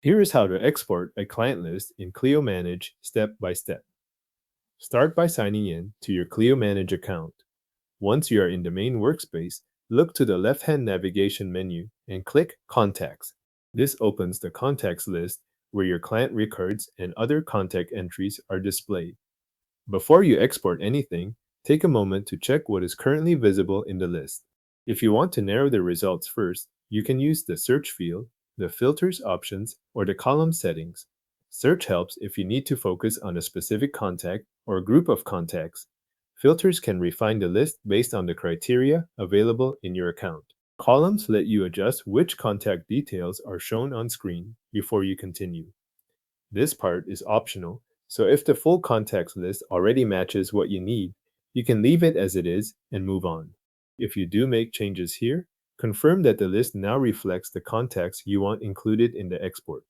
Here is how to export a client list in Clio Manage step by step. Start by signing in to your Clio Manage account. Once you are in the main workspace, look to the left-hand navigation menu and click Contacts. This opens the contacts list where your client records and other contact entries are displayed. Before you export anything, take a moment to check what is currently visible in the list. If you want to narrow the results first, you can use the search field, the filters options, or the column settings. Search helps if you need to focus on a specific contact or group of contacts. Filters can refine the list based on the criteria available in your account. Columns let you adjust which contact details are shown on screen before you continue. This part is optional, so if the full contacts list already matches what you need, you can leave it as it is and move on. If you do make changes here, confirm that the list now reflects the contacts you want included in the export.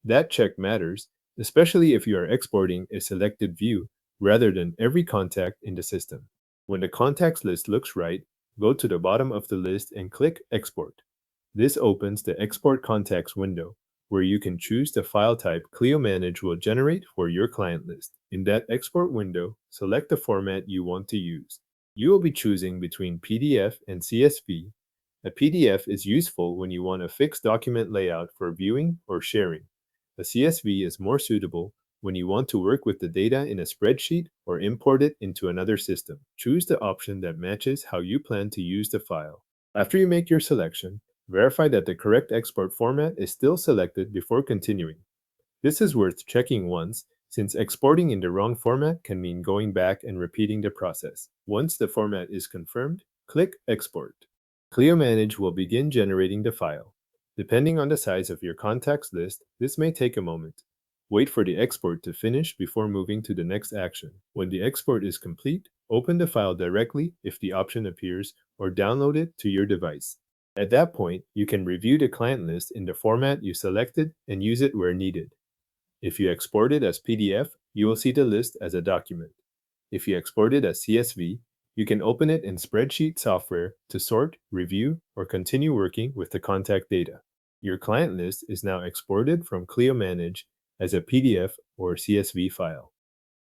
That check matters, especially if you are exporting a selected view rather than every contact in the system. When the contacts list looks right, go to the bottom of the list and click Export. This opens the Export Contacts window, where you can choose the file type Clio Manage will generate for your client list. In that export window, select the format you want to use. You will be choosing between PDF and CSV. A PDF is useful when you want a fixed document layout for viewing or sharing. A CSV is more suitable when you want to work with the data in a spreadsheet or import it into another system. Choose the option that matches how you plan to use the file. After you make your selection, verify that the correct export format is still selected before continuing. This is worth checking once, since exporting in the wrong format can mean going back and repeating the process. Once the format is confirmed, click Export. Clio Manage will begin generating the file. Depending on the size of your contacts list, this may take a moment. Wait for the export to finish before moving to the next action. When the export is complete, open the file directly if the option appears or download it to your device. At that point, you can review the client list in the format you selected and use it where needed. If you export it as PDF, you will see the list as a document. If you export it as CSV, you can open it in spreadsheet software to sort, review, or continue working with the contact data. Your client list is now exported from Clio Manage as a PDF or CSV file.